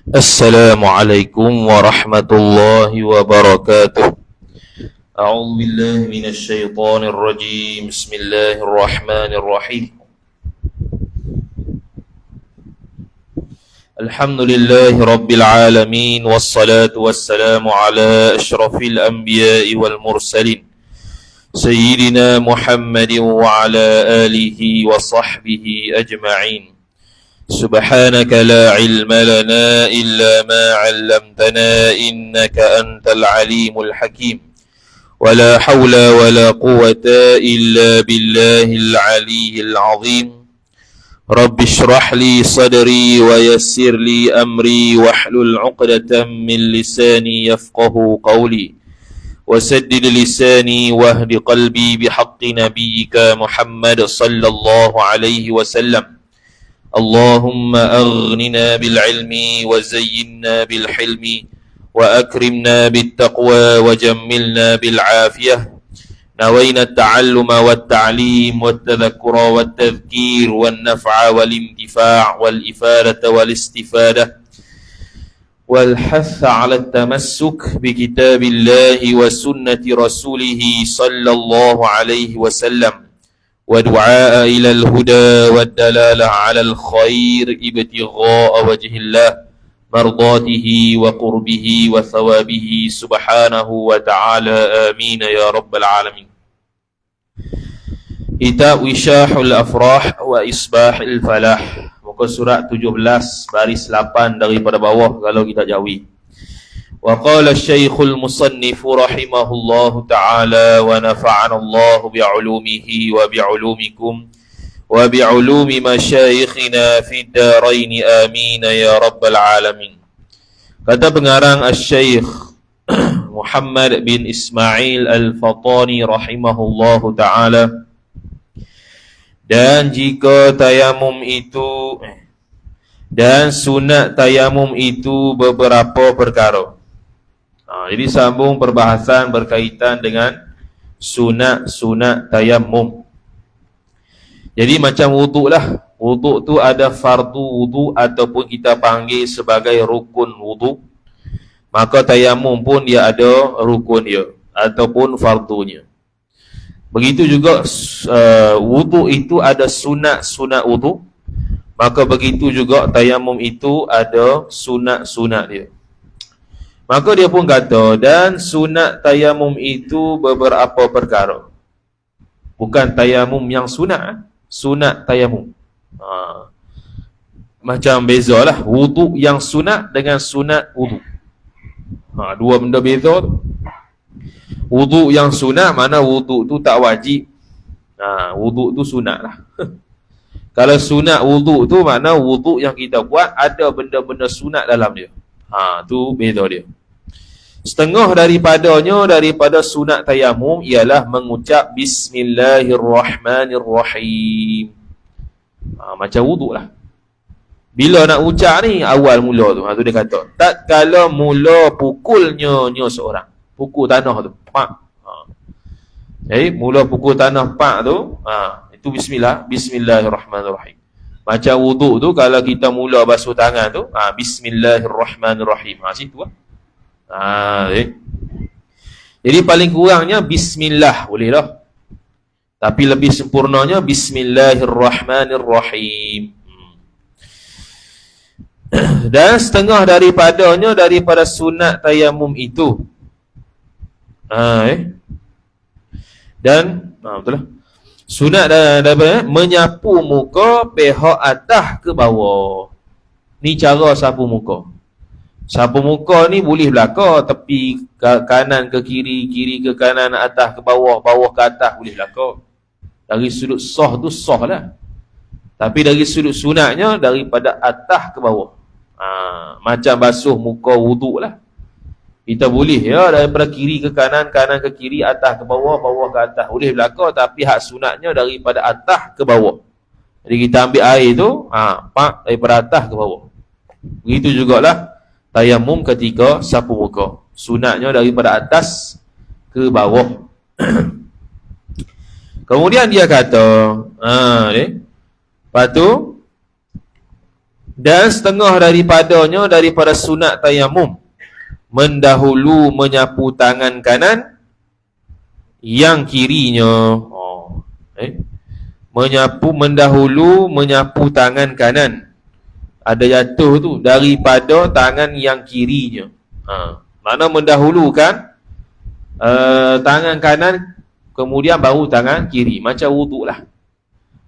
Assalamualaikum warahmatullahi wabarakatuh. A'udzu billahi minasy syaithanir rajim. Bismillahirrahmanirrahim. Alhamdulillahi rabbil alamin wassalatu wassalamu ala asyrafil anbiya'i wal mursalin sayyidina Muhammadin wa ala alihi wa sahbihi ajma'in. سبحانك لا علم لنا إلا ما علمتنا إنك أنت العليم الحكيم ولا حول ولا قوة إلا بالله العلي العظيم رب اشرح لي صدري ويسر لي أمري واحلل عقدة من لساني يفقه قولي وسدد لساني واهد قلبي بحق نبيك محمد صلى الله عليه وسلم اللهم أغننا بالعلم وزينا بالحلم وأكرمنا بالتقوى وجملنا بالعافية نوينا التعلم والتعليم والتذكر والتذكير والنفع والانتفاع والإفادة والاستفادة والحث على التمسك بكتاب الله وسنة رسوله صلى الله عليه وسلم ودعاء إلى الهدى والدلالة على الخير ابتغاء وجه الله مرضاته وقربه وثوابه سبحانه وتعالى آمين يا رب العالمين. Kitab Wishahul Afrah wa Isbahil Falah, muka surat 17 baris 8 daripada bawah kalau kita jawi. وقال الشيخ المصنف رحمه الله تعالى ونفعنا الله بعلومه وبعلومكم وبعلوم مشايخنا في الدارين آمين يا رب العالمين. Kata pengarang Al-Syeikh Muhammad bin Ismail Al-Fatani rahimahullah ta'ala, dan jika tayamum itu dan sunat tayamum itu beberapa perkara. Jadi sambung perbahasan berkaitan dengan sunat tayamum. Jadi macam wuduk lah. Wuduk tu ada fardu wuduk ataupun kita panggil sebagai rukun wuduk. Maka tayamum pun dia ada rukun dia ataupun fardunya. Begitu juga wuduk itu ada sunat wuduk. Maka begitu juga tayamum itu ada sunat dia. Maka dia pun kata, dan sunat tayamum itu beberapa perkara. Bukan tayamum yang sunat, sunat tayamum. Macam bezalah wuduk yang sunat dengan sunat wuduk. Dua benda beza tu. Wuduk yang sunat mana wuduk tu tak wajib. Wuduk tu sunat lah. Kalau sunat wuduk tu makna wuduk yang kita buat ada benda-benda sunat dalam dia. Tu beza dia. Setengah daripada sunat tayamum ialah mengucap Bismillahirrahmanirrahim. Macam wuduk lah. Bila nak ucap ni awal mula tu. Tu dia kata, tatkala mula pukulnya seorang, pukul tanah tu, pak. Mula pukul tanah pak tu, itu Bismillahirrahmanirrahim. Macam wuduk tu kalau kita mula basuh tangan tu, Bismillahirrahmanirrahim. Situ lah. Jadi paling kurangnya Bismillah boleh lah. Tapi lebih sempurnanya Bismillahirrahmanirrahim. Dan setengah daripada sunat tayamum itu. Dan betul lah. Sunat daripada menyapu muka pihak atas ke bawah. Ni cara sapu muka. Sapu muka ni boleh belaka, tepi kanan ke kiri, kiri ke kanan, atas ke bawah, bawah ke atas boleh belaka. Dari sudut sah tu sah lah. Tapi dari sudut sunatnya daripada atas ke bawah. Macam basuh muka wuduk lah. Kita boleh ya daripada kiri ke kanan, kanan ke kiri, atas ke bawah, bawah ke atas. Boleh belaka, tapi hak sunatnya daripada atas ke bawah. Jadi kita ambil air tu, daripada atas ke bawah. Begitu jugalah tayamum ketika sapu muka. Sunatnya daripada atas ke bawah. Kemudian dia kata, lepas tu Dan setengah daripadanya daripada sunat tayamum, mendahulu menyapu tangan kanan yang kirinya. Mendahulu menyapu tangan kanan. Ada jatuh tu daripada tangan yang kirinya. Mana mendahulukan tangan kanan, kemudian baru tangan kiri. Macam wuduk lah.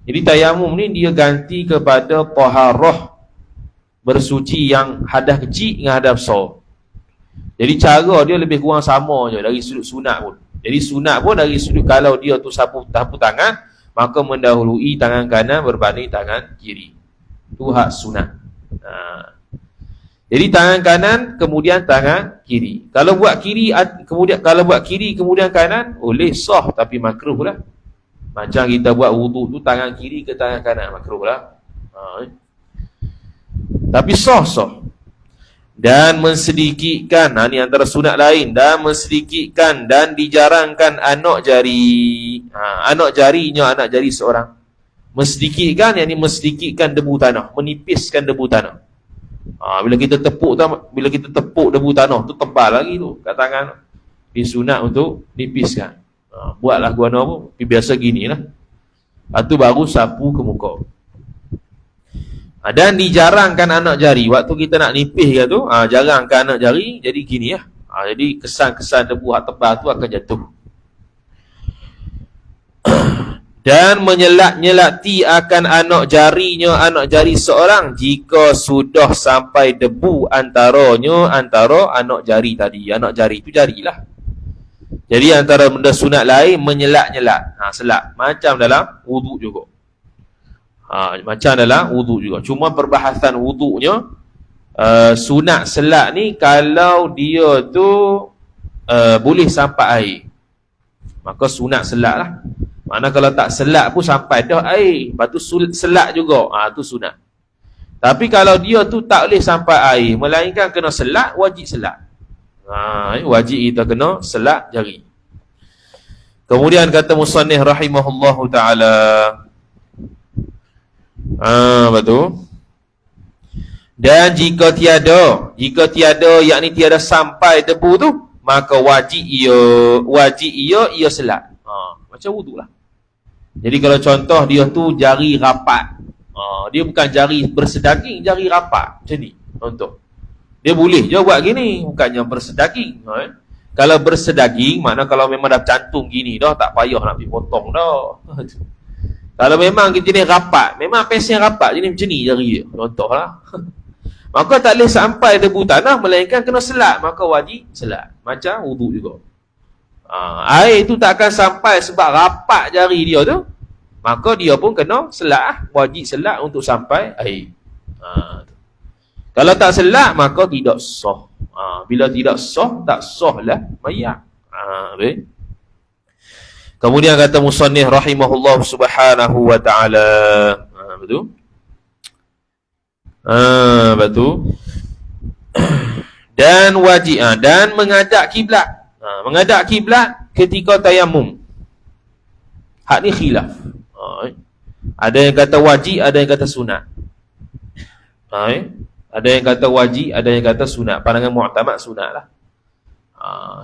Jadi tayamum ni dia ganti kepada taharah, bersuci yang hadas kecil dengan hadas besar. Jadi cara dia lebih kurang sama je dari sudut sunat pun. Jadi sunat pun dari sudut kalau dia tu sapu tangan, maka mendahului tangan kanan berbanding tangan kiri. Itu hak sunat. Jadi tangan kanan kemudian tangan kiri. Kalau buat kiri kemudian kanan, boleh sah tapi makruh lah. Macam kita buat wuduk tu tangan kiri ke tangan kanan, makruh lah. Tapi sah. Dan mensedikitkan, ni antara sunat lain, dan mensedikitkan dan dijarangkan anak jari. Anak jari seorang. Mensedikitkan, yakni mensedikitkan debu tanah, menipiskan debu tanah. Bila kita tepuk debu tanah tu tebal lagi tu kat tangan. Ini sunat untuk nipiskan. Buatlah guna pun, biasa ginilah. Lepas tu baru sapu ke muka. Dan dijarangkan anak jari. Waktu kita nak nipis ke tu, jarangkan anak jari, jadi gini lah. Jadi kesan-kesan debu hak tebal tu akan jatuh. Dan menyelati akan anak jari seorang jika sudah sampai debu antara anak jari tadi. Anak jari tu jarilah. Jadi antara benda sunat lain menyelak-nyelak. Selak. Macam dalam wuduk juga. Macam dalam wuduk juga. Cuma perbahasan wuduknya, sunat selak ni kalau dia tu boleh sampai air, maka sunat selak lah. Mana kalau tak selak pun sampai dah air, lepas tu selak juga, tu sunat. Tapi kalau dia tu tak boleh sampai air, melainkan kena selak, wajib selak. Wajib kita kena selak jari. Kemudian kata musannif rahimahullahu ta'ala, betul. Dan jika tiada yakni tiada sampai debu tu, maka wajib ia selak. Macam wuduk lah. Jadi kalau contoh dia tu jari rapat, dia bukan jari bersedaging, jari rapat macam ni contoh. Dia boleh je buat gini, bukannya bersedaging. Kalau bersedaging, makna kalau memang dah cantum gini dah, tak payah nak pergi potong dah. Kalau memang jenis rapat, memang pesen rapat jenis macam ni jari dia, contoh lah. Maka tak boleh sampai debu tanah, melainkan kena selak, maka wajib selak. Macam wuduk juga. Air tu tak akan sampai sebab rapat jari dia tu, maka dia pun kena selak, wajib selak untuk sampai air. Kalau tak selak, maka tidak sah. Bila tidak sah, tak sah lah mayat. Kemudian kata musannif rahimahullah subhanahu wa ta'ala, betul? Betul. Dan wajib, dan menghadap kiblat. Menghadap kiblat ketika tayamum. Hak ni khilaf. Ada yang kata wajib, ada yang kata sunat. Ada yang kata wajib, ada yang kata sunat. Pandangan mu'tamad sunat lah.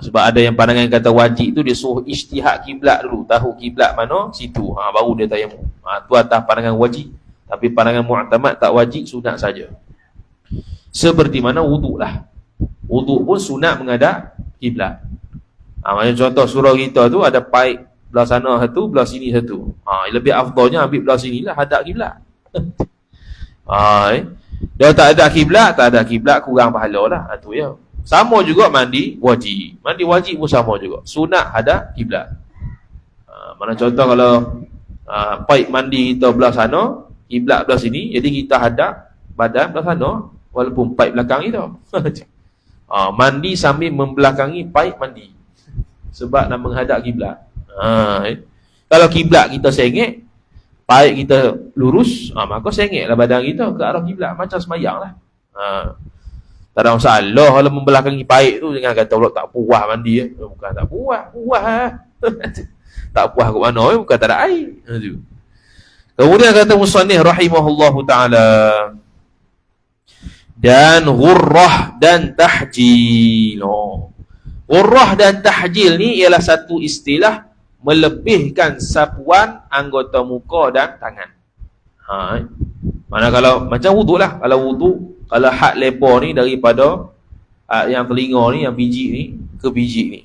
Sebab ada yang pandangan yang kata wajib tu dia suruh ijtihad kiblat dulu, tahu kiblat mana situ, baru dia tayamum. Tu atas pandangan wajib. Tapi pandangan mu'tamad tak wajib, sunat saja. Seperti mana wuduk lah. Wuduk pun sunat menghadap kiblat. Macam contoh surau kita tu ada paip belah sana satu, belah sini satu. Lebih afdalnya ambil belah sini lah, hadap kiblat. Dia tak ada kiblat, kurang pahala lah. Tu ya. Sama juga mandi wajib. Mandi wajib pun sama juga. Sunat hadap kiblat. Mana contoh kalau paip mandi kita belah sana, kiblat belah sini, jadi kita hadap badan belah sana walaupun paip belakang kita. Mandi sambil membelakangi paip mandi. Sebab nak menghadap kiblat. Kalau kiblat kita sengit, paip kita lurus, maka sengitlah badan kita ke arah kiblat, macam semayang lah. Tak ada masalah kalau membelakangi paip tu. Jangan kata pula tak puas mandi. Bukan tak puas tak puas kat mana, bukan tak ada air. Kemudian kata musannif rahimahullahu ta'ala, Dan ghurrah dan tahjil. Ghurrah dan tahjil ni ialah satu istilah melebihkan sapuan anggota muka dan tangan. Mana kalau macam wuduk lah. Kalau wuduk, kalau had lebar ni daripada yang telinga ni, yang biji ni ke biji ni.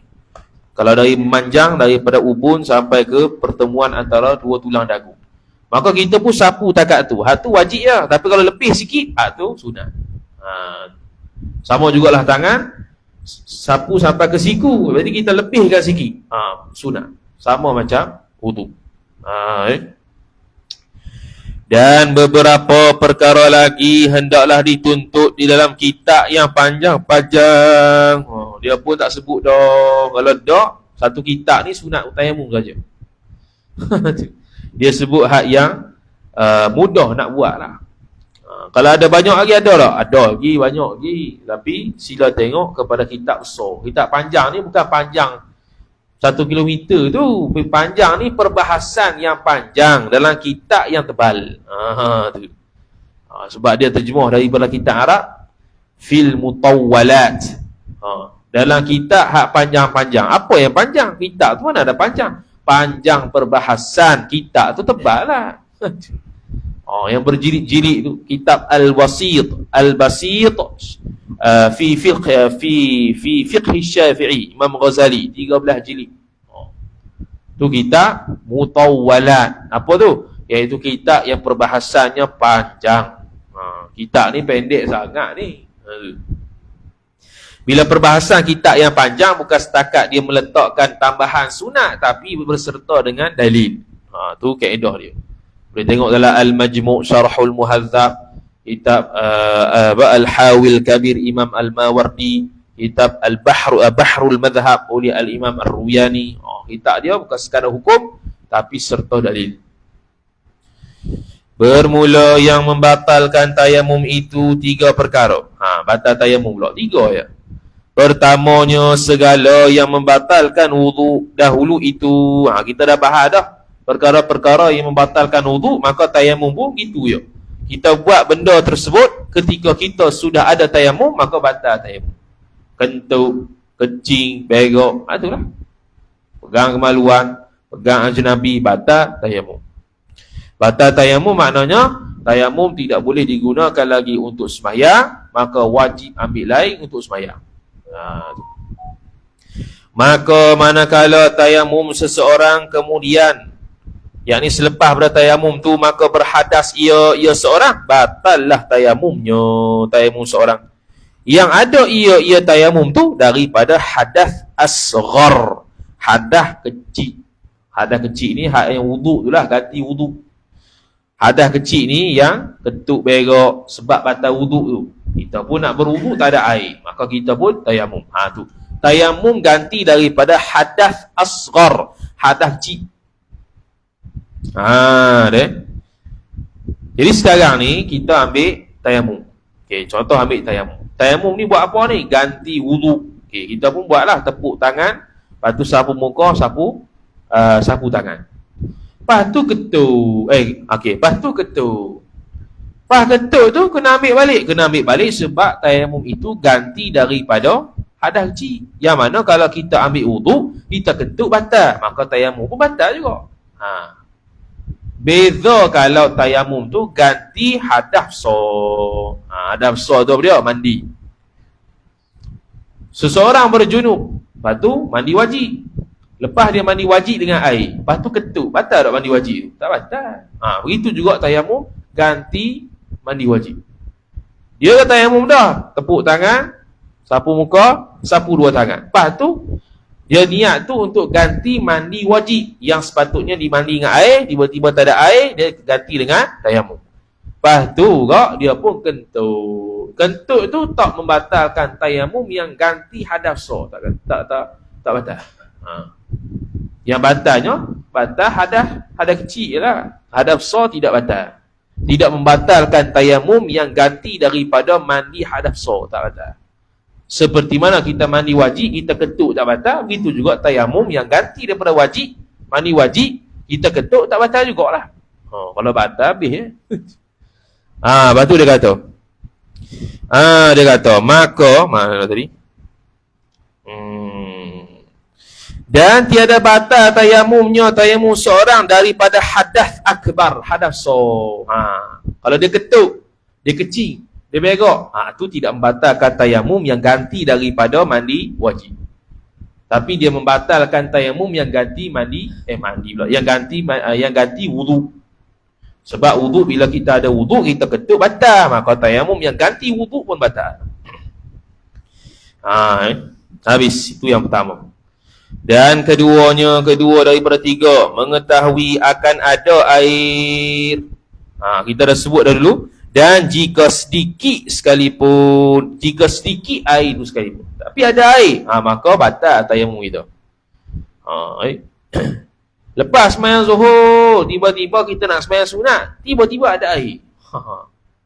Kalau dari memanjang daripada ubun sampai ke pertemuan antara dua tulang dagu, maka kita pun sapu takat tu. Hak tu wajib lah. Tapi kalau lebih sikit, hak tu sunat. Sama jugalah tangan, sapu sampai ke siku, berarti kita lebihkan sikit, sunat. Sama macam wuduk. Dan beberapa perkara lagi hendaklah dituntut di dalam kitab yang panjang. Dia pun tak sebut dah. Kalau dah, satu kitab ni sunat tayamum saja. Dia sebut hak yang mudah nak buat lah. Kalau ada banyak lagi ada tak? Ada lagi, banyak lagi. Tapi sila tengok kepada kitab besar. Kitab panjang ni bukan panjang 1 kilometer tu. Panjang ni perbahasan yang panjang dalam kitab yang tebal. Tu. Sebab dia terjemah daripada kitab Arab, fil mutawwalat. Dalam kitab hak panjang-panjang. Apa yang panjang? Kitab tu mana ada panjang? Panjang perbahasan. Kitab tu tebal lah. Yang berjilid-jilid tu kitab Al-Basit, Al-Basit fi fiqh Syafi'i, Imam Ghazali, 13 jilid. Tu kitab Mutawwalat. Apa tu? Iaitu kitab yang perbahasannya panjang. Kitab ni pendek sangat ni. Bila perbahasan kitab yang panjang, bukan setakat dia meletakkan tambahan sunat, tapi berserta dengan dalil. Tu kaedah dia. Boleh tengok dalam Al-Majmu' Syarhul Muhadzab, kitab Al-Hawil Kabir Imam Al-Mawardi, kitab Bahrul Madhab oleh Al-Imam Ar-Ruyani. Kitab dia bukan sekadar hukum, tapi serta dalil. Bermula yang membatalkan tayamum itu 3 perkara. Batal tayamum pula 3 ya. Pertamanya, segala yang membatalkan wuduk dahulu itu. Kita dah bahas dah. Perkara-perkara yang membatalkan wuduk, maka tayamum pun gitu ya. Kita buat benda tersebut ketika kita sudah ada tayamum, maka batal tayamum. Kentut, kencing, begok, itulah. Pegang kemaluan, pegang ajnabi, batal tayamum. Batal tayamum maknanya tayamum tidak boleh digunakan lagi untuk sembahyang, maka wajib ambil lain untuk sembahyang. Maka manakala tayamum seseorang kemudian, yakni selepas bertayamum tu, maka berhadas ia seorang, batallah tayamumnya, tayamum seorang. Yang ada ia tayamum tu daripada hadas asghar, hadas kecil. Hadas kecil ni hak yang wuduk tu lah, ganti wuduk. Hadas kecil ni yang ketuk berak sebab batal wuduk tu. Kita pun nak berwuduk tak ada air, maka kita pun tayamum. Tu. Tayamum ganti daripada hadas asghar, hadas kecil. Jadi sekarang ni kita ambil tayamum. Okey, contoh ambil tayamum. Tayamum ni buat apa ni? Ganti wuduk. Okey, kita pun buatlah tepuk tangan, lepas tu sapu muka, sapu tangan. Lepas tu ketuk. Lepas tu ketuk. Lepas ketuk tu kena ambil balik sebab tayamum itu ganti daripada hadas kecil. Yang mana kalau kita ambil wuduk, kita ketuk batal, maka tayamum pun batal juga. Beza kalau tayamum tu ganti hadas besar. Hadas besar tu apa dia? Mandi. Seseorang berjunub, lepas tu mandi wajib. Lepas dia mandi wajib dengan air, lepas tu ketuk, batal tak mandi wajib tu? Tak batal. Begitu juga tayamum ganti mandi wajib. Dia kata tayamum dah, tepuk tangan, sapu muka, sapu 2 tangan. Lepas tu dia niat tu untuk ganti mandi wajib yang sepatutnya dimandi dengan air, tiba-tiba tak ada air, dia ganti dengan tayamum. Lepas tu kak, dia pun kentut. Kentut tu tak membatalkan tayamum yang ganti hadas besar. Tak batal. Yang batal hadas kecil lah. Hadas besar tidak batal. Tidak membatalkan tayamum yang ganti daripada mandi hadas besar, tak batal. Seperti mana kita mandi wajib, kita ketuk tak batal, begitu juga tayamum yang ganti daripada wajib, mandi wajib, kita ketuk tak batal jugalah. Kalau batal habis ya. Lepas tu dia kata, Dia kata, maka mana tadi? Dan tiada batal tayamumnya tayamum seorang daripada hadas akbar, hadas so. Kalau dia ketuk, dia kecil, dia begok, tu tidak membatalkan tayamum yang ganti daripada mandi wajib. Tapi dia membatalkan tayamum yang ganti yang ganti wudu. Sebab wudu, bila kita ada wudu, kita ketuk batal, maka tayamum yang ganti wudu pun batal. Habis, itu yang pertama. Dan kedua daripada tiga, mengetahui akan ada air. Kita dah sebut dah dulu. Dan jika sedikit air itu sekalipun, tapi ada air, maka batal tayamum kita. Lepas sembahyang zuhur, tiba-tiba kita nak sembahyang sunat, tiba-tiba ada air,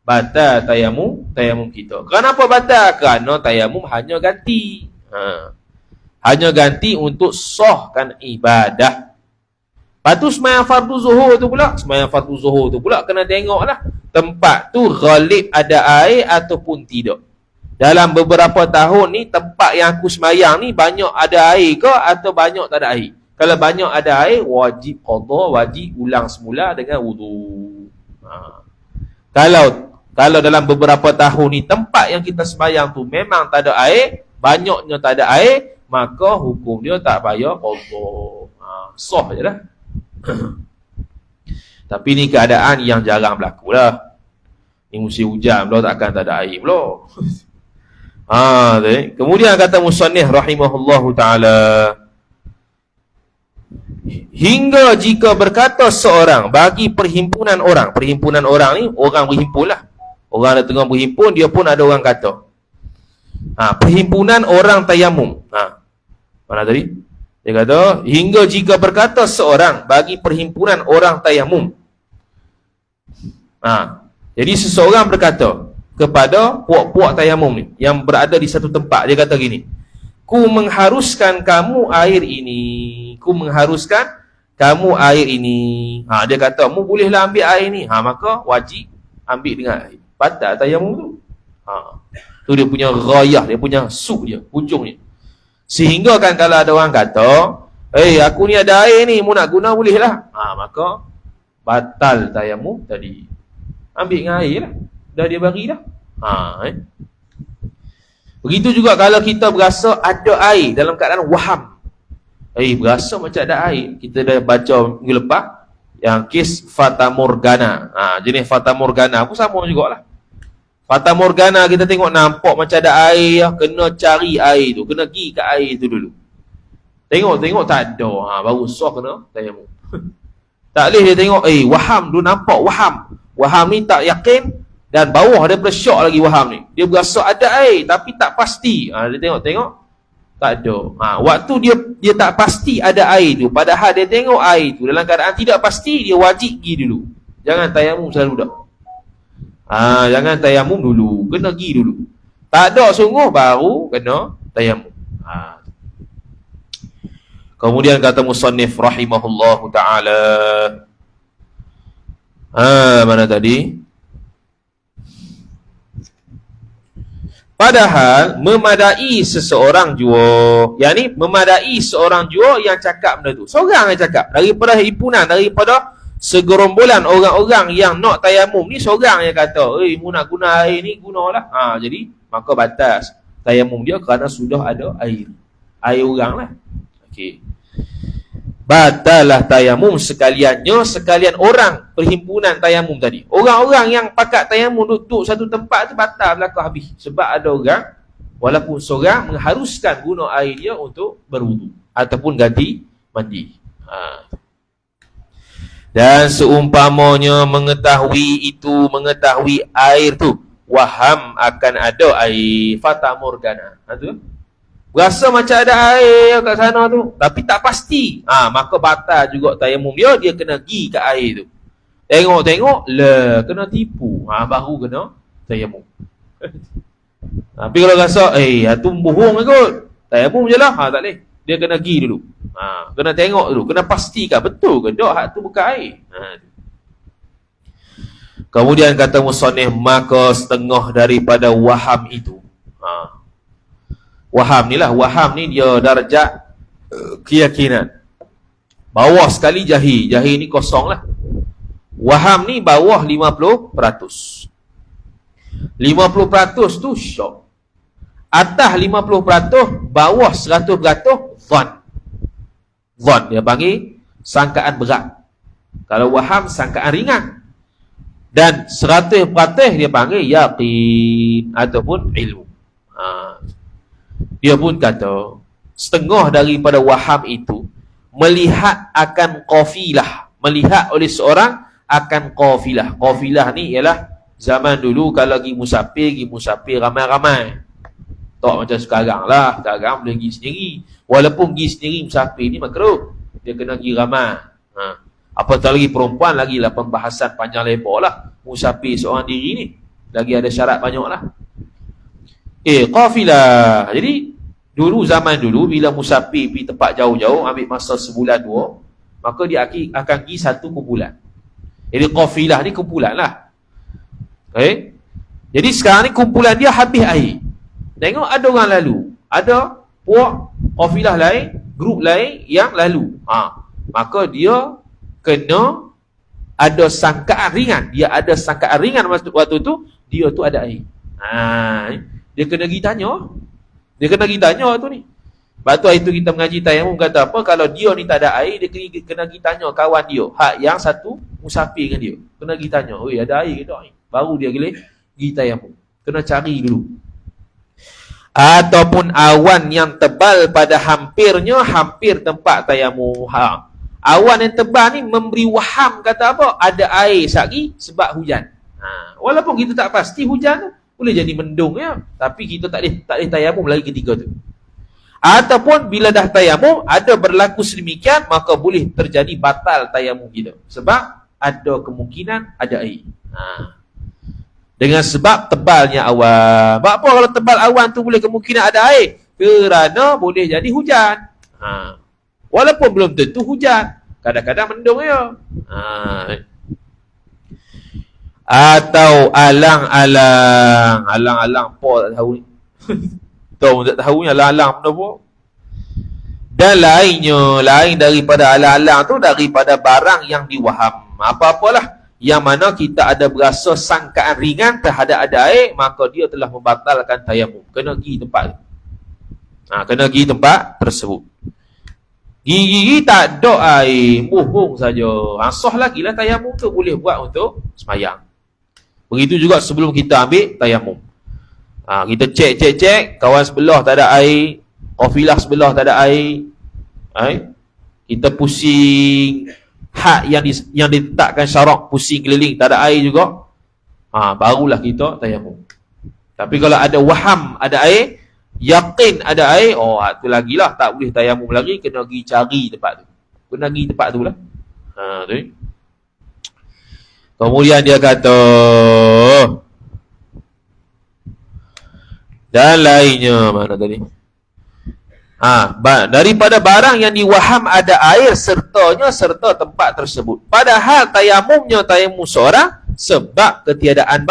batal tayamum kita. Kenapa batal? Kerana tayamum hanya ganti. Hanya ganti untuk sahkan ibadah. Lepas tu sembahyang fardu zuhur tu pula kena tengoklah tempat tu ghalib ada air ataupun tidak. Dalam beberapa tahun ni, tempat yang aku sembahyang ni banyak ada air ke atau banyak tak ada air? Kalau banyak ada air, wajib qada, wajib ulang semula dengan wudu. Kalau dalam beberapa tahun ni tempat yang kita sembahyang tu memang tak ada air, banyaknya tak ada air, maka hukum dia tak payah qada. Sah je lah. Tapi ni keadaan yang jarang berlaku lah. Ni musim hujan pula, takkan tak ada air pula. Kemudian kata musannif rahimahullahu ta'ala, hingga jika berkata seorang bagi perhimpunan orang ni, orang berhimpun lah. Orang ada tengah berhimpun, dia pun ada orang kata. Perhimpunan orang tayamum. Mana tadi? Dia kata, hingga jika berkata seorang bagi perhimpunan orang tayamum. Jadi seseorang berkata kepada puak-puak tayamum ni yang berada di satu tempat, dia kata gini, ku mengharuskan kamu air ini. Dia kata, mu bolehlah ambil air ni. Maka wajib ambil dengan air. Batal tayamum tu. Tu dia punya ghayah, dia punya suk dia, hujungnya. Sehingga kan kalau ada orang kata, aku ni ada air ni, mu nak guna bolehlah. Maka batal tayamum tadi. Ambil dengan air lah. Dah dia bagi dah. Begitu juga kalau kita berasa ada air dalam keadaan waham. Berasa macam ada air. Kita dah baca minggu lepas yang kes Fata Morgana. Jenis Fata Morgana pun sama jugalah. Fata Morgana kita tengok nampak macam ada air, kena cari air tu, kena pergi ke air tu dulu. Tengok tak ada, baru sah kena tayamum. Tak boleh dia tengok, waham tu, nampak waham ni tak yakin, dan bawah daripada syok lagi waham ni. Dia berasa ada air tapi tak pasti. Dia tengok tak ada. Waktu dia tak pasti ada air tu, padahal dia tengok air tu dalam keadaan tidak pasti, dia wajib pergi dulu. Jangan tayamum selalu dah. Jangan tayamum dulu, kena pergi dulu. Tak ada sungguh baru kena tayamum. Kemudian kata musannif rahimahullahu ta'ala, mana tadi? Padahal memadai seseorang jua, yakni memadai seorang jua yang cakap benda tu. Seorang yang cakap daripada himpunan, daripada segerombolan orang-orang yang nak tayamum ni, seorang yang kata, mu nak guna air ni, gunalah. Jadi maka batas tayamum dia kerana sudah ada air orang lah. Okey, batal lah tayamum sekalian orang perhimpunan tayamum tadi. Orang-orang yang pakat tayamum duduk satu tempat tu batal berlaku habis. Sebab ada orang, walaupun seorang, mengharuskan guna air dia untuk berwudu ataupun ganti mandi. Dan seumpamanya mengetahui air tu, waham akan ada air, Fata Morgana. Tu berasa macam ada air kat sana tu, tapi tak pasti. Maka batal juga tayamum dia kena pergi ke air tu. Tengok, kena tipu. Baru kena tayamum. Tapi kalau rasa, tu bohong kot, tayamum je lah. Tak boleh. Dia kena pergi dulu. Kena tengok dulu, kena pastikan betul ke tak hak tu bukan air. Kemudian kata musannif, maka setengah daripada waham itu. Waham ni lah, waham ni dia darjat keyakinan. Bawah sekali jahil. Jahil ni kosong lah. Waham ni bawah 50%. 50% tu syok. Atas 50%, bawah 100% zon. Zon dia panggil sangkaan berat. Kalau waham sangkaan ringan. Dan 100% dia panggil yaqin ataupun ilmu. Dia pun kata setengah daripada waham itu melihat akan qafilah, melihat oleh seorang akan qafilah. Qafilah ni ialah zaman dulu kalau pergi musafir ramai-ramai. Tak macam sekarang lah. Sekarang boleh pergi sendiri. Walaupun pergi sendiri musafir ni makruh. Dia kena pergi ramai. Apatah lagi perempuan, lagi lah pembahasan panjang lebar lah. Musafir seorang diri ni lagi ada syarat banyak lah. Qafilah. Jadi dulu, zaman dulu, bila musafir pergi tempat jauh-jauh, ambil masa sebulan dua, maka dia akan pergi satu kumpulan. Jadi qafilah ni kumpulan lah. Jadi sekarang ni kumpulan dia habis air. Tengok ada orang lalu. Ada puak qafilah lain, grup lain yang lalu. Maka dia kena ada sangkaan ringan. Dia ada sangkaan ringan waktu tu, dia tu ada air. Dia kena pergi tanya. Dia kena pergi tanya tu ni. Lepas tu hari tu kita mengaji tayamum kata apa? Kalau dia ni tak ada air, dia kena pergi tanya kawan dia. Hak yang satu musafir dengan dia. Kena pergi tanya. Oi, ada air ke tak? Baru dia boleh pergi tayamum. Kena cari dulu. Ataupun awan yang tebal pada hampir tempat tayamum. Awan yang tebal ni memberi waham kata apa? Ada air sehari sebab hujan. Walaupun kita tak pasti hujan tu, boleh jadi mendung ya, tapi kita tak boleh tayamum lagi ketika tu. Ataupun bila dah tayamum ada berlaku sedemikian, maka boleh terjadi batal tayamum kita sebab ada kemungkinan ada air. Dengan sebab tebalnya awan. Sebab apa kalau tebal awan tu boleh kemungkinan ada air? Kerana boleh jadi hujan. Walaupun belum tentu hujan, kadang-kadang mendung ya. Atau alang-alang apa tak tahu ni. Tahu tak tahu ni alang-alang benda apa. Dan lain daripada alang-alang tu daripada barang yang diwaham. Apa-apalah yang mana kita ada berasa sangkaan ringan terhadap ada air, maka dia telah membatalkan tayamum. Kena pergi tempat. Kena pergi tempat tersebut. Gigi tak ada air, bohong saja. Sah lagi lah tayamum tu, boleh buat untuk semayang. Begitu juga sebelum kita ambil tayamum. Kita cek, kawan sebelah tak ada air, qafilah sebelah tak ada air. Kita pusing hak yang diletakkan syarak, pusing keliling tak ada air juga. Barulah kita tayamum. Tapi kalau ada waham ada air, yakin ada air, tu lagilah tak boleh tayamum lagi, kena pergi cari tempat tu. Kena pergi tempat tu lah. Tu. Kemudian dia kata dan lainnya mana tadi? Daripada barang yang diwaham ada air serta tempat tersebut. Padahal tayamumnya tayamum seorang sebab ketiadaan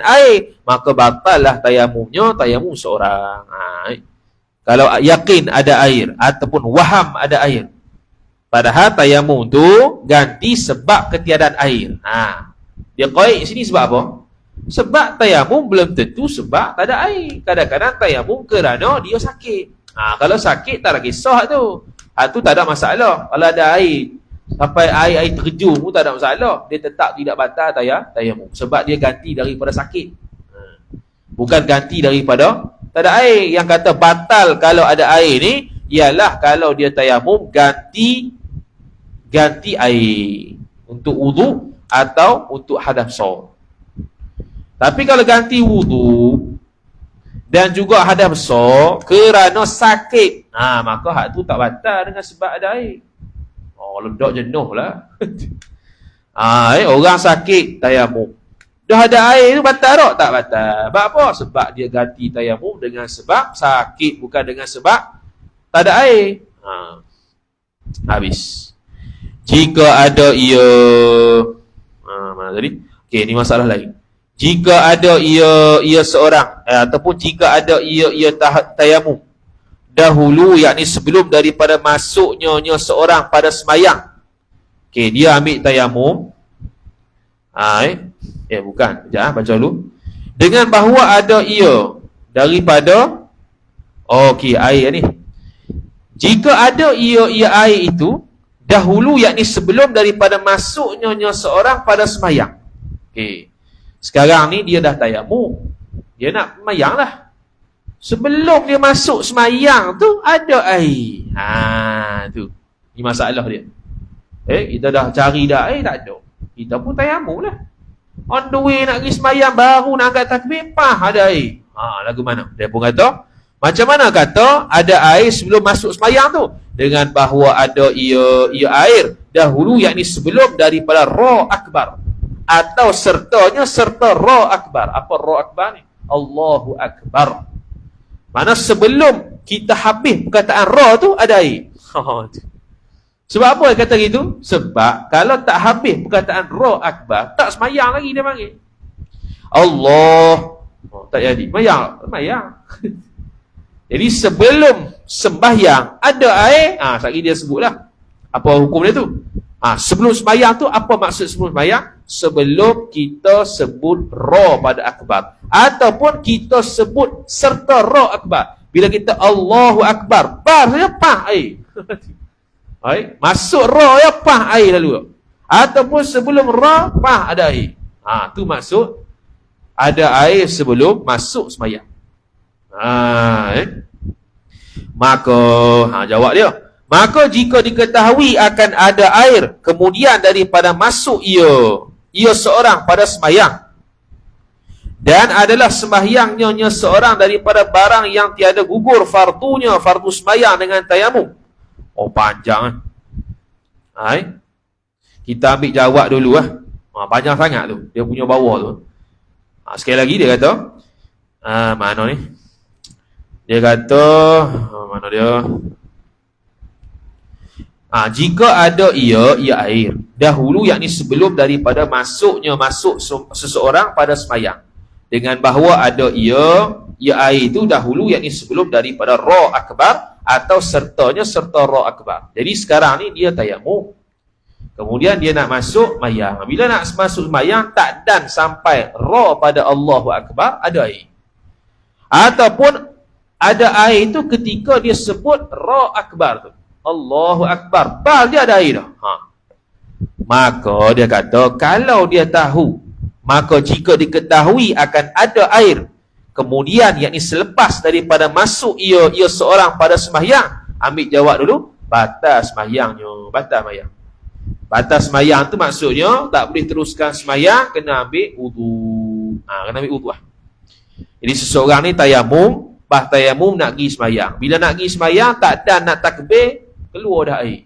air, maka batallah tayamumnya tayamum seorang. Kalau yakin ada air ataupun waham ada air, padahal tayamum tu ganti sebab ketiadaan air. Dia qaid sini sebab apa? Sebab tayamum belum tentu sebab tak ada air. Kadang-kadang tayamum kerana dia sakit. Kalau sakit tak ada kisah tu. Tu tak ada masalah. Kalau ada air sampai air terjun pun tak ada masalah. Dia tetap tidak batal tayamum sebab dia ganti daripada sakit. Bukan ganti daripada tak ada air. Yang kata batal kalau ada air ni ialah kalau dia tayamum ganti air untuk wudu atau untuk hadas besar. Tapi kalau ganti wudu dan juga hadas besar kerana sakit, maka hak tu tak batal dengan sebab ada air. Ledak jenuh lah. Orang sakit tayamum, dah ada air tu batal tak batal. Sebab apa? Sebab dia ganti tayamum dengan sebab sakit, bukan dengan sebab tak ada air. Habis. Jika ada ia Mana tadi? Okey, ni masalah lain. Jika ada ia seorang ataupun jika ada ia tayamum dahulu, yakni sebelum daripada masuknya seorang pada semayang. Okey, dia ambil tayamum. Bukan. Sekejap, baca dulu. Dengan bahawa ada ia daripada air ni. Jika ada ia air itu dahulu, yakni sebelum daripada masuknya seorang pada semayang. Okey. Sekarang ni dia dah tayamum. Dia nak semayang lah. Sebelum dia masuk semayang tu ada air. Tu. Ni masalah dia. Kita dah cari dah air, tak ada. Kita pun tayamum lah. On the way nak pergi semayang, baru nak angkat takbir, ada air. Lagu mana? Dia pun kata, macam mana kata ada air sebelum masuk semayang tu? Dengan bahawa ada ia air dahulu, yakni sebelum daripada Ra Akbar. Atau sertanya serta Ra Akbar. Apa Ra Akbar ni? Allahu Akbar. Mana sebelum kita habis perkataan Ra tu ada air. Sebab apa dia kata gitu? Sebab kalau tak habis perkataan Ra Akbar, tak semayang lagi dia panggil. Allah. Tak jadi. Semayang. Jadi sebelum sembahyang ada air, sekali dia sebutlah. Apa hukum dia tu? Sebelum sembahyang tu, apa maksud sebelum sembahyang? Sebelum kita sebut Ra pada Akbar. Ataupun kita sebut serta Ra Akbar. Bila kita Allahu Akbar, saja air. Masuk Ra air lalu. Ataupun sebelum Ra ada air. Tu maksud ada air sebelum masuk sembahyang. Maka jawab dia, maka jika diketahui akan ada air kemudian daripada masuk ia seorang pada sembahyang, dan adalah sembahyangnya seorang daripada barang yang tiada gugur fardu sembahyang dengan tayamum. Panjang kan? Kita ambil jawab dulu panjang sangat tu, dia punya bawah tu. Sekali lagi dia kata, mana ni? Dia kata, mana dia? Jika ada ia air dahulu, yakni sebelum daripada masuk seseorang pada sembahyang, dengan bahawa ada ia air itu dahulu, yakni sebelum daripada Ra Akbar atau sertanya serta Ra Akbar. Jadi sekarang ni dia tayamum, kemudian dia nak masuk sembahyang. Bila nak masuk sembahyang, tak dan sampai Ra pada Allahu Akbar, ada air. Ataupun ada air itu ketika dia sebut Ra Akbar tu, Allahu Akbar, dia ada air dah. Maka dia kata, kalau dia tahu, maka jika diketahui akan ada air kemudian, yakni selepas daripada masuk ia seorang pada sembahyang, ambil jawab dulu, batal sembahyangnya. Batal sembahyang tu maksudnya tak boleh teruskan sembahyang, kena ambil wudu. Kena ambil wudu lah. Jadi seseorang ni tayamum nak pergi sembahyang. Bila nak pergi sembahyang, tak dan nak takbir, keluar dah air.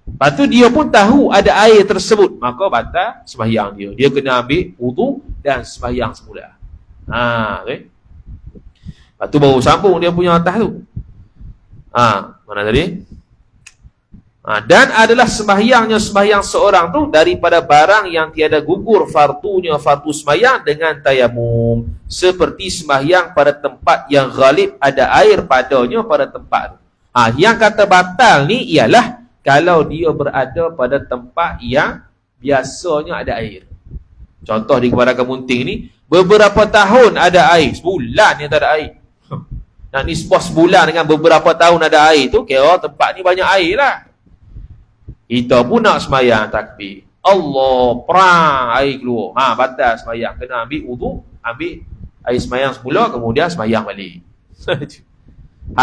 Lepas tu dia pun tahu ada air tersebut, maka batal sembahyang dia. Dia kena ambil wudu dan sembahyang semula. Okay. Lepas tu baru sambung dia punya atas tu. Mana tadi? Dan adalah sembahyangnya sembahyang seorang tu daripada barang yang tiada gugur fardu sembahyang dengan tayamum, seperti sembahyang pada tempat yang ghalib ada air padanya pada tempat tu. Yang kata batal ni ialah kalau dia berada pada tempat yang biasanya ada air. Contoh di Kebaran Munting ni, beberapa tahun ada air, sebulan yang tak ada air. Nak nisbah sebulan dengan beberapa tahun ada air tu, kira tempat ni banyak air lah. Kita pun nak semayang takbir, Allah, perang, air keluar. Batal semayang, kena ambil wudu, ambil air semayang semula, kemudian semayang balik.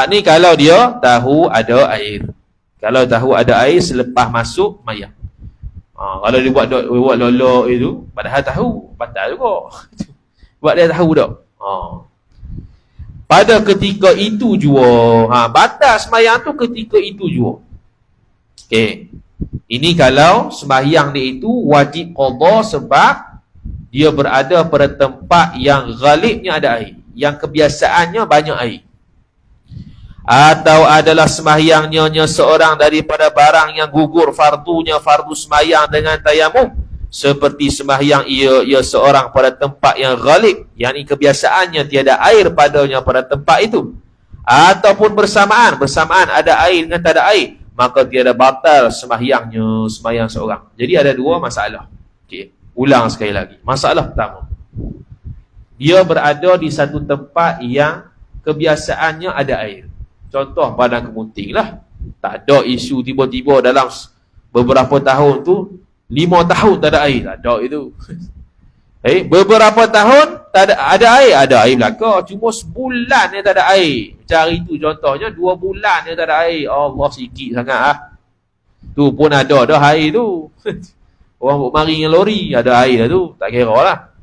Ni kalau dia tahu ada air. Kalau tahu ada air selepas masuk semayang. Kalau dia buat lolok itu, padahal tahu, batal juga. Buat dia tahu tak? Pada ketika itu jua, batal semayang tu ketika itu jua. Okay. Ini kalau sembahyang dia itu wajib qada sebab dia berada pada tempat yang ghalibnya ada air, yang kebiasaannya banyak air. atau adalah sembahyangnya seorang daripada barang yang gugur fardunya fardu sembahyang dengan tayamum, seperti sembahyang ia seorang pada tempat yang ghalib, yakni kebiasaannya tiada air padanya pada tempat itu, ataupun bersamaan ada air dengan tak ada air, maka tiada batal sembahyang seorang. Jadi ada dua masalah. Okey, ulang sekali lagi. Masalah pertama, dia berada di satu tempat yang kebiasaannya ada air. Contoh Padang Kemuting lah. Tak ada isu tiba-tiba dalam beberapa tahun tu 5 tahun tak ada air. Tak ada itu. Beberapa tahun tak ada air. Ada air belaka. Cuma sebulan ni tak ada air. Macam hari tu contohnya 2 bulan ni tak ada air. Allah, sikit sangat ah. Tu pun ada dah air tu. Orang mari dengan lori ada air dah tu. Tak kira lah.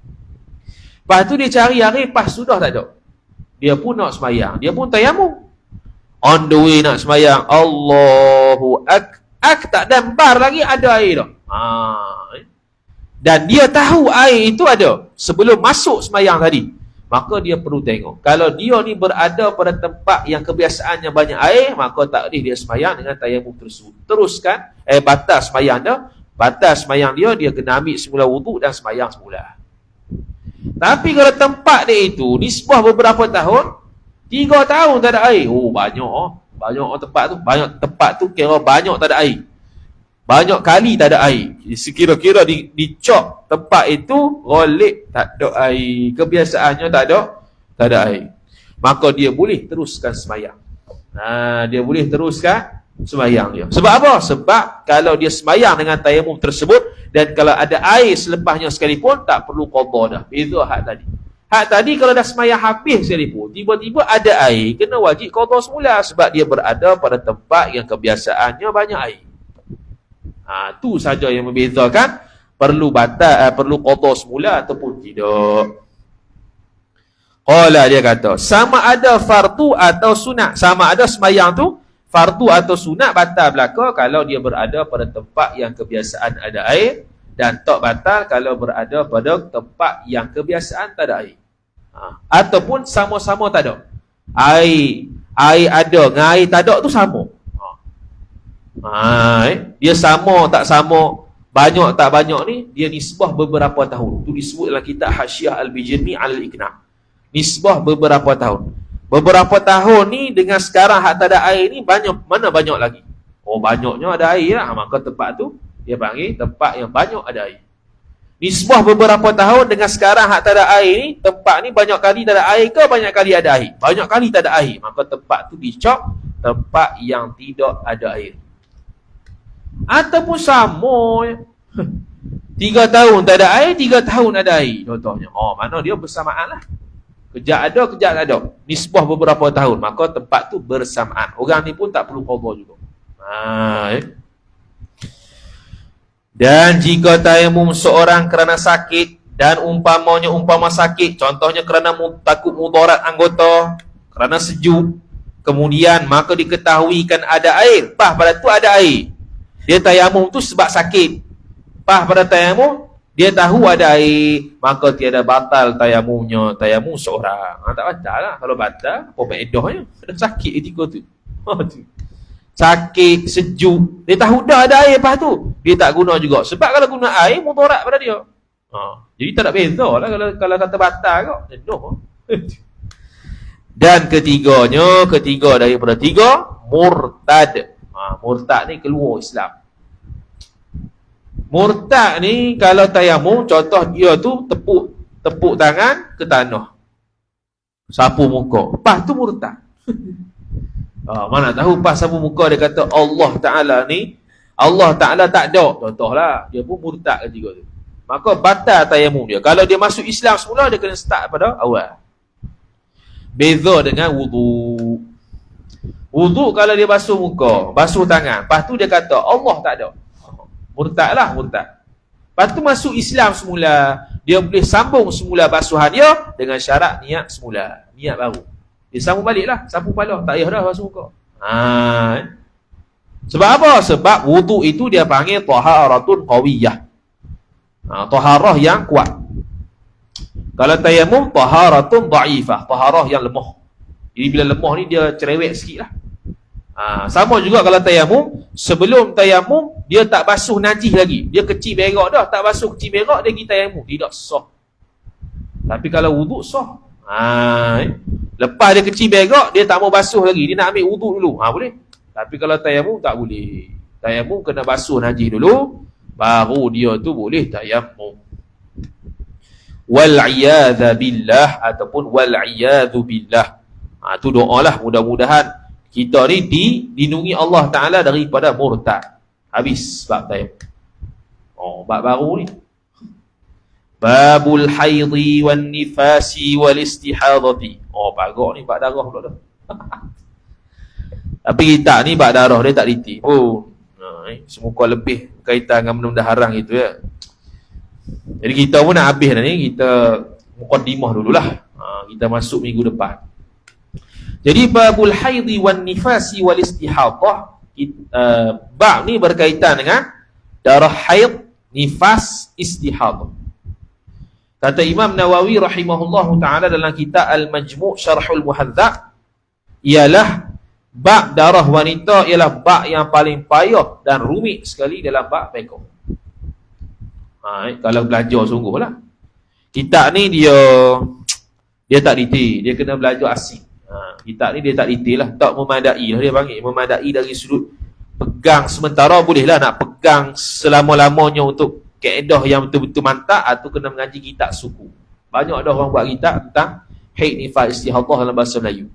Lepas tu dia cari air, pas sudah tak ada. Dia pun nak sembahyang. Dia pun tayamum. On the way nak sembahyang, Allahu tak dambar lagi ada air dah. Dan dia tahu air itu ada sebelum masuk sembahyang tadi. Maka dia perlu tengok. Kalau dia ni berada pada tempat yang kebiasaannya banyak air, maka tak boleh dia sembahyang dengan tayamum tersebut. Teruskan, batas sembahyang dia. Batas sembahyang dia kena ambil semula wuduk dan sembahyang semula. Tapi kalau tempat dia itu nisbah beberapa tahun, 3 tahun tak ada air. Oh, banyak tempat tu. Banyak tempat tu kira banyak tak ada air. Banyak kali tak ada air. Sekira-kira dicop tempat itu golek tak ada air. Kebiasaannya tak ada air. Maka dia boleh teruskan sembahyang. Dia boleh teruskan sembahyang dia. Sebab apa? Sebab kalau dia sembahyang dengan tayamum tersebut dan kalau ada air selepasnya sekalipun, tak perlu qada dah. Beza hak tadi. Hak tadi kalau dah sembahyang habis sekalipun, tiba-tiba ada air, kena wajib qada semula sebab dia berada pada tempat yang kebiasaannya banyak air. Tu saja yang membezakan perlu qada semula ataupun tidak. Qala, dia kata, sama ada fardu atau sunat. Sama ada sembahyang tu fardu atau sunat batal belaka kalau dia berada pada tempat yang kebiasaan ada air, dan tak batal kalau berada pada tempat yang kebiasaan tak ada air. Ataupun sama-sama tak ada. Air ada dengan air tak ada tu sama. Dia sama tak sama, banyak tak banyak ni, dia nisbah beberapa tahun. Tu disebut dalam kitab Hasyiah Al-Bijni Al-Iqna. Nisbah beberapa tahun. Beberapa tahun ni dengan sekarang hak tak ada air ni banyak, mana banyak lagi? Oh, banyaknya ada air lah. Maka tempat tu dia panggil tempat yang banyak ada air. Nisbah beberapa tahun dengan sekarang hak tak ada air ni, tempat ni banyak kali tak ada air ke banyak kali ada air? Banyak kali tak ada air. Maka tempat tu dicop tempat yang tidak ada air. Ataupun sama 3 tahun tak ada air, 3 tahun ada air contohnya. Mana dia bersamaan lah. Kejap ada, kejap tak ada. Nisbah beberapa tahun, maka tempat tu bersamaan. Orang ni pun tak perlu qada juga. Dan jika tayamum seorang kerana sakit, dan umpama sakit, contohnya kerana takut mudarat anggota, kerana sejuk, kemudian maka diketahuikan ada air, pada tu ada air. Dia tayamum tu sebab sakit. Pada tayamum, dia tahu ada air, maka tiada batal tayamumnya. Tayamum seorang. Tak batal lah. Kalau batal, apa faedahnya? Ada sakit ketika tu. Sakit, sejuk. Dia tahu dah ada air lepas tu. Dia tak guna juga. Sebab kalau guna air, mudarat pada dia. Jadi tak ada beza lah kalau kata batal kok. Dan ketiga daripada 3, murtad. Murtad ni keluar Islam. Murtad ni kalau tayamum, contoh dia tu tepuk tangan ke tanah, sapu muka, lepas tu murtad. Mana tahu pas sapu muka dia kata Allah Ta'ala tak ada, contohlah, dia pun murtad ketika tu. Maka batal tayamum dia. Kalau dia masuk Islam semula, dia kena start pada awal. Beza dengan wudu. Wudu kalau dia basuh muka, basuh tangan, lepas tu dia kata Allah tak ada, murtad lah, murtad. Lepas tu masuk Islam semula, dia boleh sambung semula basuhan dia dengan syarat niat semula, niat baru. Dia sambung balik lah, sapu kepala, tak payah dah basuh muka. Sebab apa? Sebab wudu itu dia panggil taharatun qawiyah. Taharah yang kuat. Kalau tayamum, taharatun da'ifah, taharah yang lemah. Jadi bila lemah ni dia cerewet sikit lah. Sama juga kalau tayamum, sebelum tayamum dia tak basuh najis lagi, dia kecil berak dah, tak basuh kecil berak dia pergi tayamum, tidak sah. Tapi kalau wuduk sah. Lepas dia kecil berak, dia tak mau basuh lagi, dia nak ambil wuduk dulu, boleh. Tapi kalau tayamum tak boleh. Tayamum kena basuh najis dulu, baru dia tu boleh tayamum. Wal'iyadha billah ataupun wal'iyadhu billah. Tu doa lah, mudah-mudahan kita ni dilindungi Allah Ta'ala daripada murtad. Habis bab tayamum. Bab baru ni. Babul haidhi wan nifasi wal istihadati. Bagak ni bab darah pula dah. Tapi kita ni bab darah dia tak reti. Semoga lebih berkaitan dengan benda-benda haram gitu ya. Jadi kita pun nak habis dah ni, kita muqaddimah dululah. Kita masuk minggu depan. Jadi babul haidhi wan nifasi wal istihadah, bab ni berkaitan dengan darah haid, nifas, istihadah. Kata Imam Nawawi rahimahullahu ta'ala dalam kitab Al-Majmu' Syarhul Muhadzab, ialah bab darah wanita ialah bab yang paling payah dan rumit sekali dalam bab fiqh. Kalau belajar sungguhlah. Kitab ni dia tak detail, dia kena belajar asing. Kitab ni dia tak detail lah, tak memadai lah dia panggil. Memadai dari sudut pegang sementara boleh lah, nak pegang selama-lamanya untuk kaedah yang betul-betul mantap, atau kena mengaji kitab suku. Banyak dah orang buat kitab tentang haid, nifas, istihadah dalam bahasa Melayu.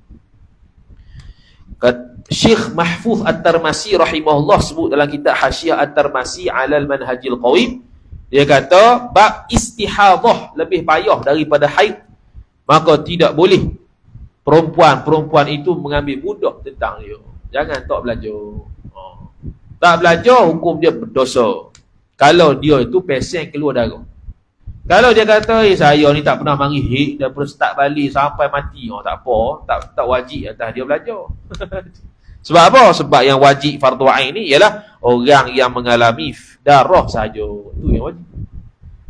Syekh Mahfuz At-Tarmasi rahimahullah sebut dalam kitab Hasyiah At-Tarmasi 'alal Manhajil Qawim, dia kata bab istihadah lebih payah daripada haid, maka tidak boleh perempuan itu mengambil budak tentang dia. Jangan tak belajar. Tak belajar, hukum dia berdosa. Kalau dia itu pesen keluar darah. Kalau dia kata, saya ni tak pernah mari haid daripada start balik sampai mati, tak apa, tak wajib atas dia belajar. Sebab apa? Sebab yang wajib fardu ain ni ialah orang yang mengalami darah saja. Itu yang wajib.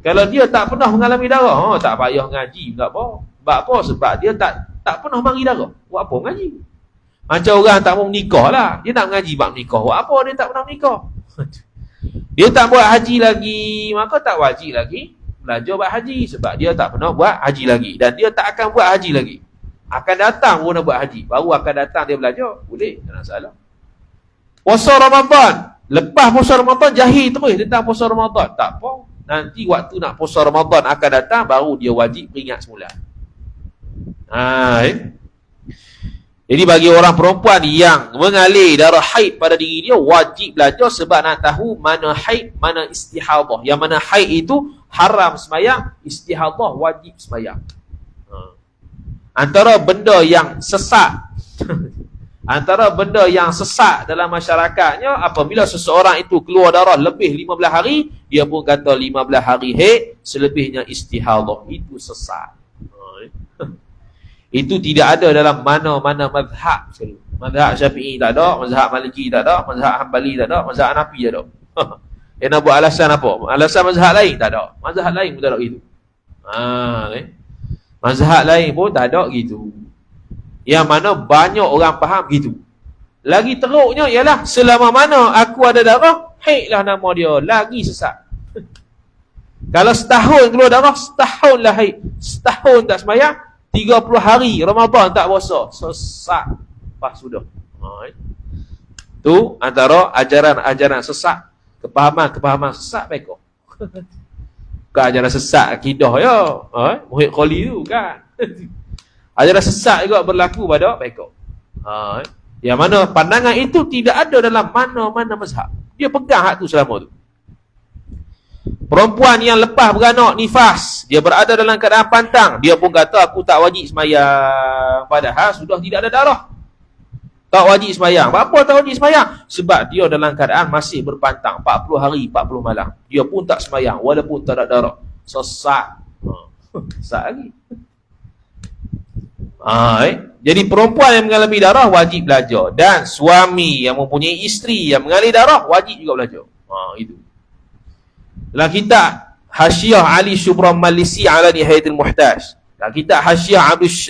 Kalau dia tak pernah mengalami darah, tak payah ngaji, tak apa. Sebab apa? Sebab dia tak pernah mari darah. Buat apa ngaji? Macam orang tak mau menikah lah, dia nak mengaji bab nikah. Buat apa dia tak pernah menikah? Dia tak buat haji lagi, maka tak wajib lagi belajar buat haji, sebab dia tak pernah buat haji lagi, dan dia tak akan buat haji lagi. Akan datang baru nak buat haji, baru akan datang dia belajar, boleh, tak nak salah. Puasa Ramadan, lepas puasa Ramadan jahil terus tentang puasa Ramadan, tak apa. Nanti waktu nak puasa Ramadan akan datang, baru dia wajib peringat semula. Jadi bagi orang perempuan yang mengalir darah haid pada diri dia, wajib belajar, sebab nak tahu mana haid, mana istihadah. Yang mana haid itu haram semayang, istihadah wajib semayang. Antara benda yang sesat antara benda yang sesat dalam masyarakatnya, apabila seseorang itu keluar darah lebih 15 hari, dia pun kata 15 hari haid, selebihnya istihadah. Itu sesat. Itu tidak ada dalam mana-mana mazhab sekali. Mazhab Syafi'i tak ada, mazhab Maliki tak ada, mazhab Hanbali tak ada, mazhab Hanafi tak ada. Dia nak buat alasan apa? Alasan mazhab lain tak ada. Mazhab lain pun tak ada gitu. Mazhab lain pun tak ada gitu. Yang mana banyak orang faham gitu. Lagi teruknya ialah selama mana aku ada darah, haidlah nama dia. Lagi sesat. Kalau setahun keluar darah, setahun lah haid. Setahun tak sembahyang, 30 hari Ramadan tak puasa, sesat. Pas sudah. Tu antara ajaran-ajaran sesat, kepahaman sesat mereka. Bukan ajaran sesat akidah ya. Muhyiddin Qali tu kan. Ajaran sesat juga berlaku pada mereka. Yang mana pandangan itu tidak ada dalam mana-mana mazhab. Dia pegang hak tu selama tu. Perempuan yang lepas beranak nifas, dia berada dalam keadaan pantang, dia pun kata aku tak wajib sembahyang, padahal sudah tidak ada darah. Tak wajib sembahyang. Apa tak wajib sembahyang? Sebab dia dalam keadaan masih berpantang 40 hari 40 malam. Dia pun tak sembahyang walaupun tak ada darah. Sesat. Sesat lagi. Jadi perempuan yang mengalami darah wajib belajar, dan suami yang mempunyai isteri yang mengalir darah wajib juga belajar. Itu. Dalam kitab Hasyiah Ali Syubram Malisi ala Nihayatul Muhtaj, Kitab Hasyiah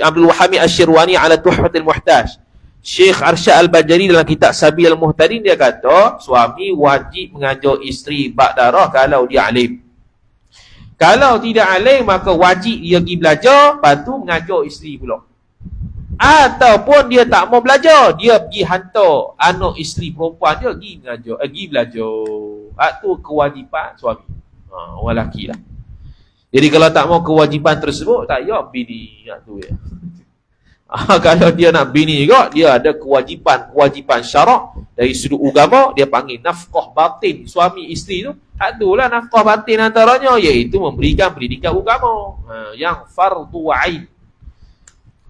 Abdul Hamid Asy-Syirwani ala Tuhfatul Muhtaj. Syekh Arsyad Al-Bajali dalam kitab Sabil Al-Muhtadin dia kata, suami wajib mengajar isteri bab darah kalau dia alim. Kalau tidak alim, maka wajib dia pergi belajar, lepas tu mengajar isteri pula. Ataupun dia tak mau belajar, dia pergi hantar anak isteri perempuan dia pergi mengajar, pergi belajar. Itu kewajipan suami. Orang lelaki lah. Jadi kalau tak mau kewajipan tersebut, tak payah bini. Tu ya. Kalau dia nak bini juga, dia ada kewajipan syarak dari sudut agama, dia panggil nafkah batin suami isteri tu. Itulah nafkah batin antaranya, iaitu memberikan pendidikan agama yang fardu ain.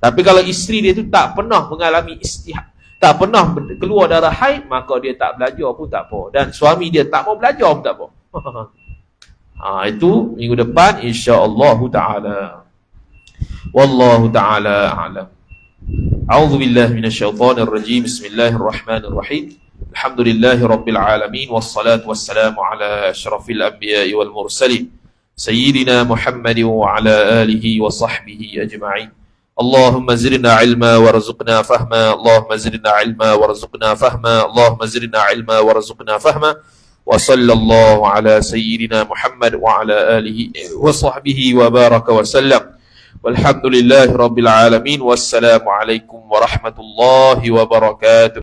Tapi kalau isteri dia tu tak pernah mengalami istihad, tak pernah keluar darah haid, maka dia tak belajar pun tak apa. Dan suami dia tak mau belajar pun tak apa. Itu minggu depan insya-Allah taala. Wallahu taala a'lam. A'udzu billahi minasyaitonir rajim. Bismillahirrahmanirrahim. Alhamdulillahirabbil alamin wassalatu wassalamu ala asyrafil anbiya'i wal mursalin sayyidina Muhammadin wa ala alihi wa sahbihi ajma'in. Allahumma zidna ilma warzuqna fahma. Allahumma zidna ilma warzuqna fahma. Allahumma zidna ilma warzuqna fahma. Wa sallallahu ala sayyidina Muhammad wa ala alihi wa sahbihi wa baraka wa sallam. Walhamdulillahi rabbil alamin. Wassalamu alaikum warahmatullahi wabarakatuh.